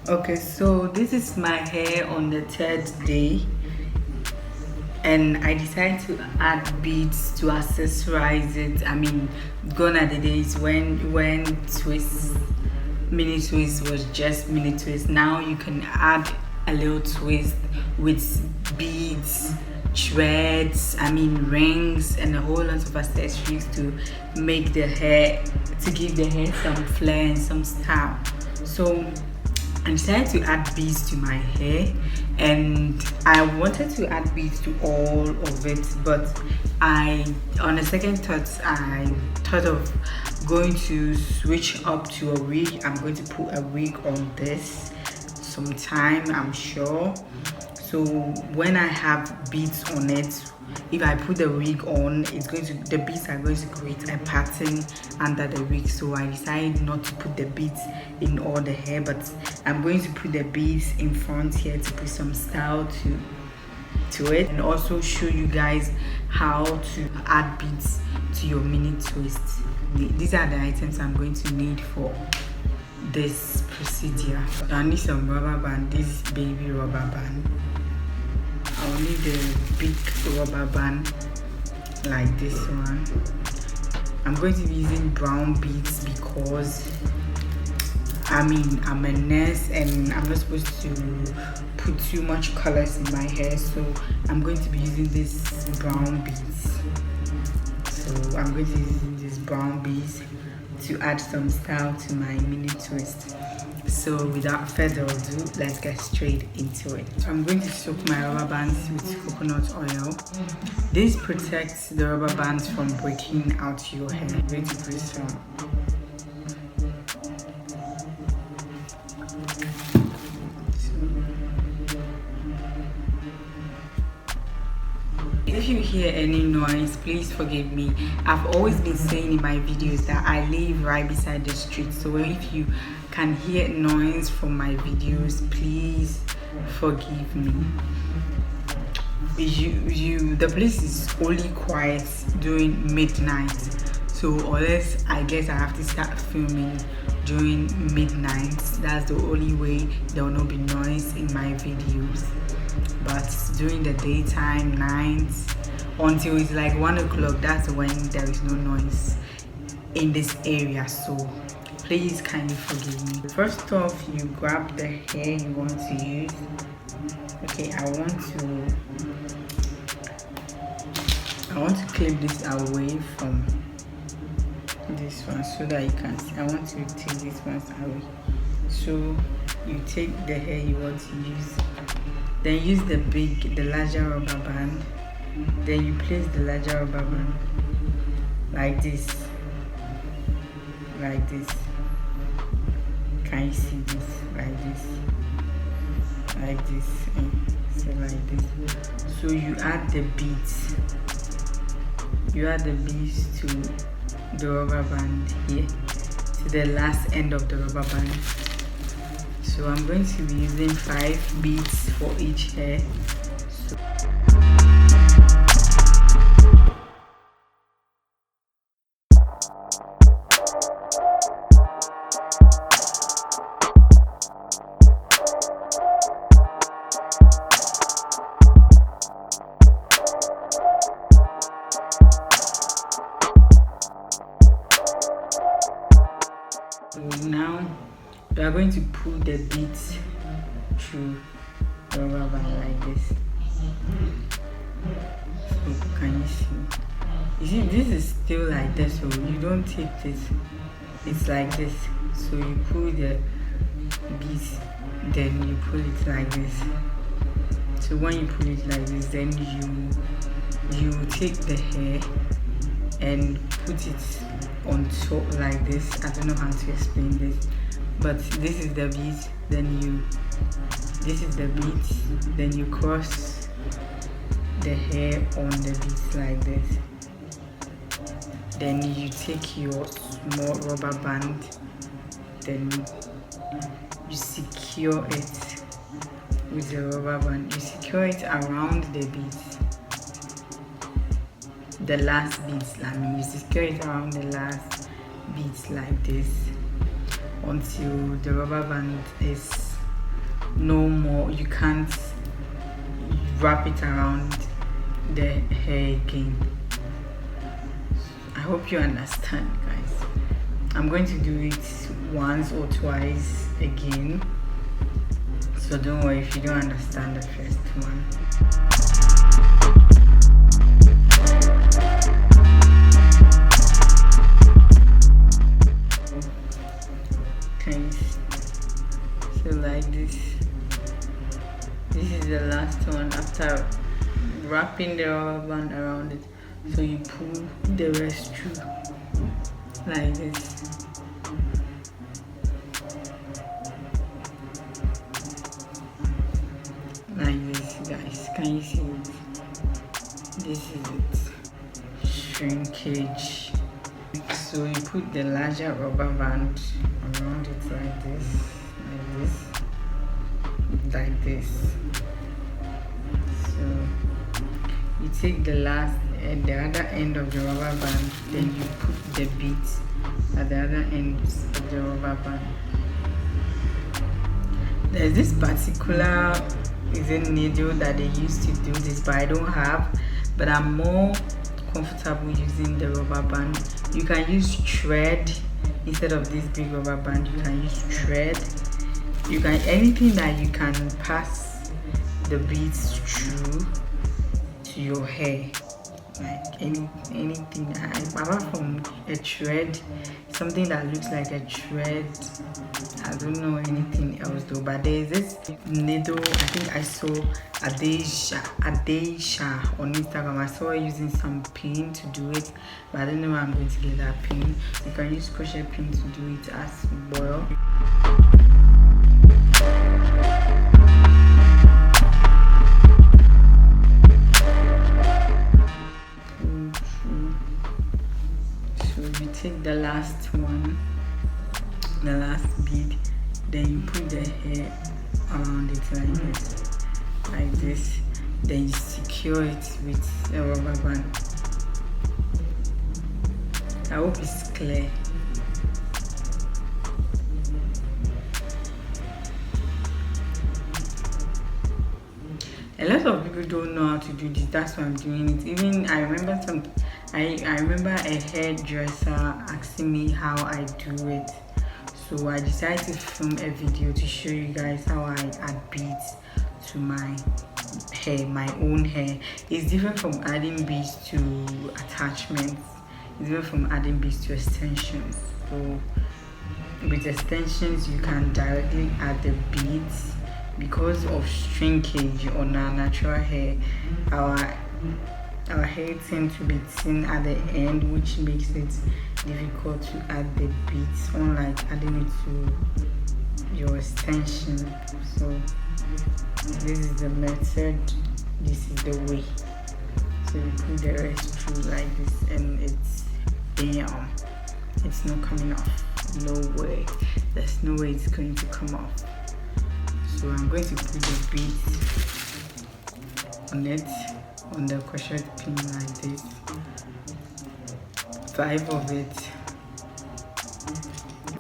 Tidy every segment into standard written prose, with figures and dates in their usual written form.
Okay, so this is my hair on the third day, and I decided to add beads to accessorize it. I mean, gone are the days when mini twist was just mini twist. Now you can add a little twist with beads, threads, rings, and a whole lot of accessories to make the hair, to give the hair some flair and some style. So I decided to add beads to my hair, and I wanted to add beads to all of it, but on a second thought, I thought of going to switch up to a wig. I'm going to put a wig on this sometime, I'm sure. So when I have beads on it, if I put the wig on, the beads are going to create a pattern under the wig. So I decided not to put the beads in all the hair, but I'm going to put the beads in front here to put some style to it, and also show you guys how to add beads to your mini twist. These are the items I'm going to need for this procedure. I need some rubber band, this baby rubber band. I'll need a big rubber band like this one. I'm going to be using brown beads because I'm a nurse and I'm not supposed to put too much colors in my hair, so I'm going to be using this brown beads. So I'm going to be using these brown beads to add some style to my mini twist. So without further ado, let's get straight into it. So I'm going to soak my rubber bands with coconut oil. This protects the rubber bands from breaking out your hair. I'm going to put some. If you hear any noise, please forgive me. I've always been saying in my videos that I live right beside the street, so if you can hear noise from my videos, please forgive me. The place is only quiet during midnight, so unless I guess I have to start filming during midnight, that's the only way there will not be noise in my videos. But during the daytime, nights, until it's like 1 o'clock, that's when there is no noise in this area, so please kindly forgive me. First off, you grab the hair you want to use. Okay, I want to clip this away from this one so that you can see. I want to take this one away. So you take the hair you want to use, then use the larger rubber band, then you place the larger rubber band like this. Can you see this? Like this, so like this. So you add the beads. You add the beads to the rubber band here, to the last end of the rubber band. So I'm going to be using 5 beads for each hair. So now we are going to pull the beads through the rubber band like this. So can you see? You see, this is still like this, so you don't take this. It's like this. So you pull the beads, then you pull it like this. So when you pull it like this, then you take the hair and put it on top like this. I don't know how to explain this, but this is the beads, this is the beads, then you cross the hair on the beads like this. Then you take your small rubber band, then you secure it with the rubber band. You secure it around the beads, the last beads. You secure it around the last beads like this until the rubber band is no more, you can't wrap it around the hair again. I hope you understand, guys. I'm going to do it once or twice again, so don't worry if you don't understand the first one. So like this is the last one after wrapping the rubber band around it. So you pull the rest through like this. Like this, guys. Can you see it? This is it. Shrinkage. So you put the larger rubber band around it like this, like this, like this. So you take the other end of the rubber band, then you put the beads at the other end of the rubber band. There's this particular needle that they used to do this, but I don't have. But I'm more comfortable using the rubber band. You can use thread instead of this big rubber band. You can use thread. You can anything that you can pass the beads through to your hair, like anything apart from a thread, something that looks like a thread. I don't know anything else though, but there's this needle, I think I saw Adjoa on Instagram. I saw her using some pin to do it, but I don't know where I'm going to get that pin. You can use crochet pin to do it as well. So you take the last one, the last bead, then you put the hair around it like this, then you secure it with a rubber band. I hope it's clear. A lot of people don't know how to do this. That's why I'm doing it. Even I remember a hairdresser asking me how I do it. So I decided to film a video to show you guys how I add beads to my hair, my own hair. It's different from adding beads to attachments. It's different from adding beads to extensions. So with extensions, you can directly add the beads. Because of shrinkage on our natural hair, our hair tends to be thin at the end, which makes it difficult to add the beads, unlike adding it to your extension. So this is the method, this is the way. So you put the rest through like this, and it's bam, it's not coming off. No way, there's no way it's going to come off. So I'm going to put the beads on it, on the crochet pin like this, 5 of it.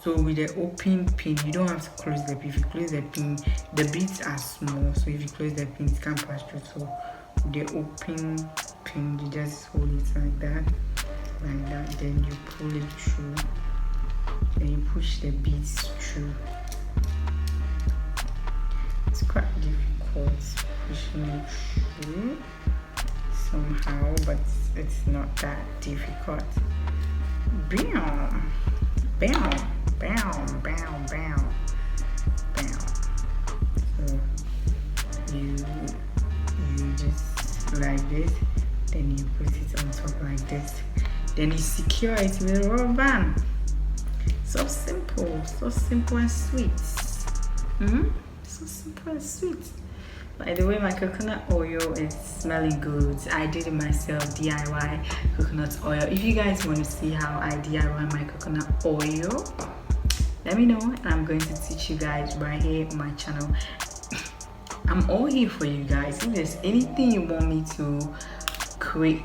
So with the open pin, you don't have to close the pin. If you close the pin, the beads are small, so if you close the pin, it can't pass through. So with the open pin, you just hold it like that, then you pull it through, then you push the beads through. It's quite difficult pushing it through somehow, but it's not that difficult. Bam, bam, bam, bam, bam, bam. So you just like this, then you put it on top like this, then you secure it with a rubber band. So simple and sweet. So simple and sweet. By the way, my coconut oil is smelling good. I did it myself, DIY coconut oil. If you guys want to see how I DIY my coconut oil, let me know, and I'm going to teach you guys right here on my channel. I'm all here for you guys. If there's anything you want me to create,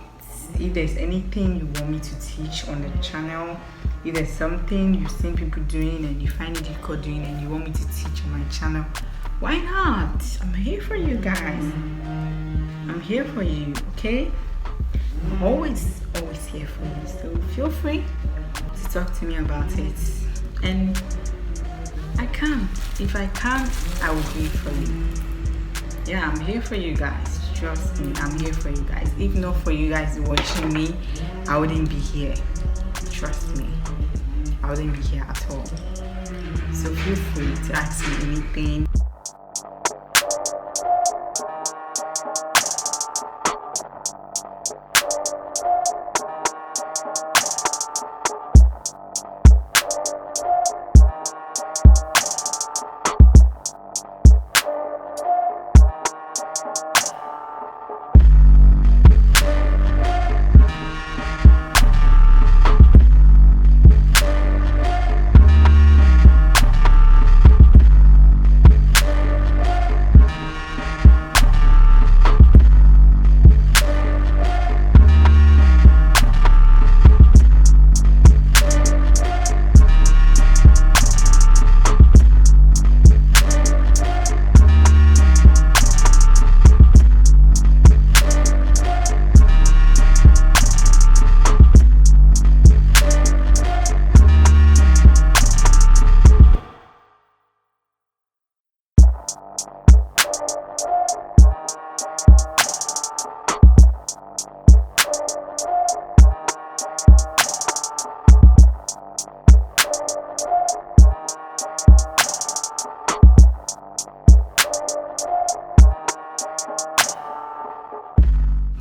if there's anything you want me to teach on the channel, if there's something you've seen people doing and you find it difficult doing and you want me to teach on my channel, Why not? I'm here for you guys. I'm here for you, okay? I'm always here for you. So feel free to talk to me about it. And I can. If I can, I will do it for you. Yeah, I'm here for you guys. Trust me, I'm here for you guys. If not for you guys watching me, I wouldn't be here. Trust me, I wouldn't be here at all. So feel free to ask me anything.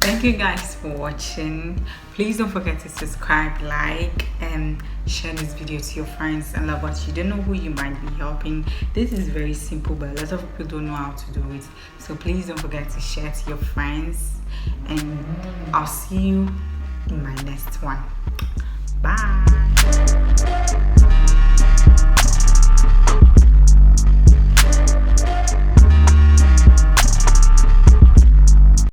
Thank you guys for watching. Please don't forget to subscribe, like, and share this video to your friends and loved ones. You don't know who you might be helping. This is very simple, but a lot of people don't know how to do it. So please don't forget to share to your friends, and I'll see you in my next one. Bye.